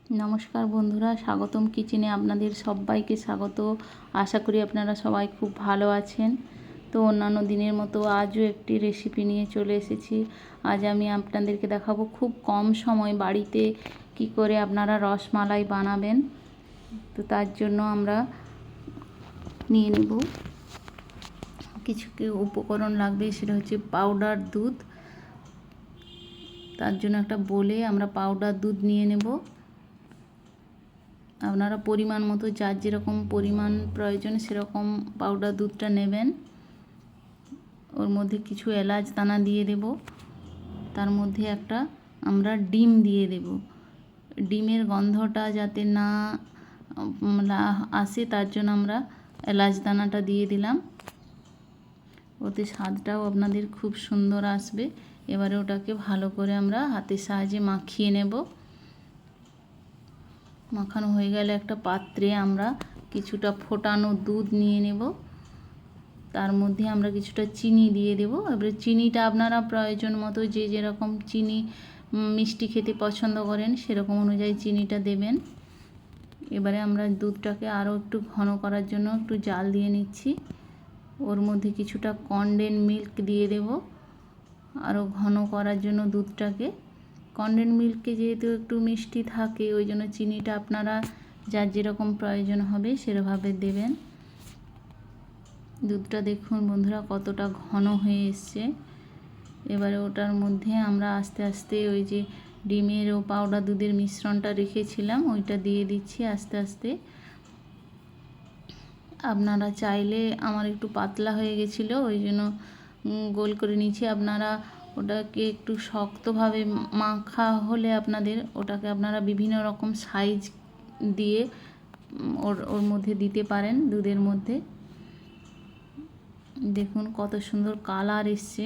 নমস্কার বন্ধুরা, স্বাগতম কিচেনে আপনাদের সবাইকে স্বাগত। আশা করি আপনারা সবাই খুব ভালো আছেন। তো অন্যান্য দিনের মতো আজও একটি রেসিপি নিয়ে চলে এসেছি। আজ আমি আপনাদেরকে দেখাবো খুব কম সময় বাড়িতে কি করে আপনারা রসমালাই বানাবেন। তো তার জন্য আমরা নিয়ে নেব কিছু উপকরণ লাগবে। সেটা হচ্ছে পাউডার দুধ। তার জন্য একটা বোলে আমরা পাউডার দুধ নিয়ে নেব। আপনারা পরিমাণ মতো যার যেরকম পরিমাণ প্রয়োজন সেরকম পাউডার দুধটা নেবেন। ওর মধ্যে কিছু এলাচ দানা দিয়ে দেব। তার মধ্যে একটা আমরা ডিম দিয়ে দেব। ডিমের গন্ধটা যাতে না আসে তার জন্য আমরা এলাচ দানাটা দিয়ে দিলাম। ওতে স্বাদটাও আপনাদের খুব সুন্দর আসবে। এবারে ওটাকে ভালো করে আমরা হাতের সাহায্যে মাখিয়ে নেব। মাখানো হয়ে গেলে একটা পাত্রে আমরা কিছুটা ফোটানো দুধ নিয়ে নেব। তার মধ্যে আমরা কিছুটা চিনি দিয়ে দেব। এবারে চিনিটা আপনারা প্রয়োজন মতো যে যেরকম চিনি মিষ্টি খেতে পছন্দ করেন সেরকম অনুযায়ী চিনিটা দেবেন। এবারে আমরা দুধটাকে আরও একটু ঘন করার জন্য একটু জাল দিয়ে নিচ্ছি। ওর মধ্যে কিছুটা কনডেন্স মিল্ক দিয়ে দেব আরও ঘন করার জন্য দুধটাকে। কনডেন্স মিল্কে যেহেতু একটু মিষ্টি থাকে ওই জন্য চিনিটা আপনারা যার যেরকম প্রয়োজন হবে সেভাবে দেবেন। দুধটা দেখুন বন্ধুরা কতটা ঘন হয়ে এসছে। এবারে ওটার মধ্যে আমরা আস্তে আস্তে ওই যে ডিমের ও পাউডার দুধের মিশ্রণটা রেখেছিলাম ওইটা দিয়ে দিচ্ছি আস্তে আস্তে। আপনারা চাইলে আমার একটু পাতলা হয়ে গেছিলো ওই জন্য গোল করে নিচ্ছি। আপনারা ওটাকে একটু শক্তভাবে মাখা হলে ওটাকে আপনারা বিভিন্ন রকম সাইজ দিয়ে ওর মধ্যে দিতে পারেন। দুধের মধ্যে দেখুন কত সুন্দর কালার এসছে।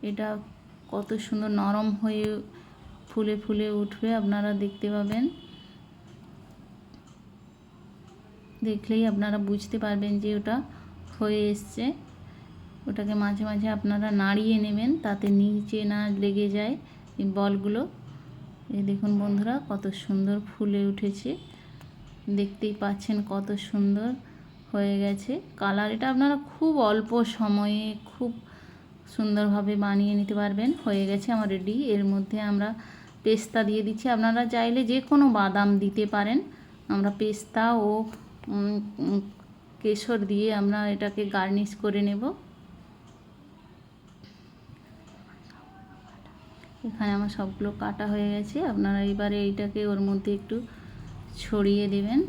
এটা কত সুন্দর নরম হয়ে ফুলে ফুলে উঠবে, আপনারা দেখতে পাবেন। দেখলেই আপনারা বুঝতে পারবেন যে ওটা হয়ে এসছে। ওটাকে মাঝে মাঝে আপনারা নাড়িয়ে নেবেন তাতে নিচে না লেগে যায় এই বলগুলো। এই দেখুন বন্ধুরা কত সুন্দর ফুলে উঠেছে, দেখতেই পাচ্ছেন কত সুন্দর হয়ে গেছে কালার। এটা আপনারা খুব অল্প সময়ে খুব সুন্দরভাবে বানিয়ে নিতে পারবেন। হয়ে গেছে আমার রেডি। এর মধ্যে আমরা পেস্তা দিয়ে দিচ্ছি। আপনারা চাইলে যে কোনো বাদাম দিতে পারেন। আমরা পেস্তা ও কেশর দিয়ে আমরা এটাকে গার্নিশ করে নেব। এখানে আমার সবগুলো কাটা হয়ে গেছে। আপনারা এবারে এইটাকে ওর মধ্যে একটু ছড়িয়ে দেবেন।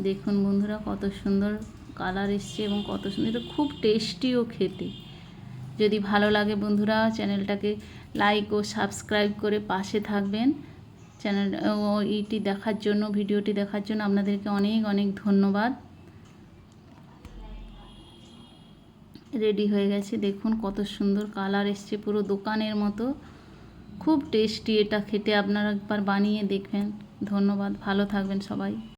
দেখুন বন্ধুরা কত সুন্দর কালার এসছে এবং কত সুন্দর, এটা খুব টেস্টিও খেতে। যদি ভালো লাগে বন্ধুরা চ্যানেলটাকে লাইক ও সাবস্ক্রাইব করে পাশে থাকবেন। চ্যানেল ভিডিওটি দেখার জন্য আপনাদেরকে অনেক অনেক ধন্যবাদ। রেডি হয়ে গেছে, দেখুন কত সুন্দর কালার এসছে, পুরো দোকানের মতো। খুব টেস্টি এটা খেতে, আপনারা একবার বানিয়ে দেখবেন। ধন্যবাদ, ভালো থাকবেন সবাই।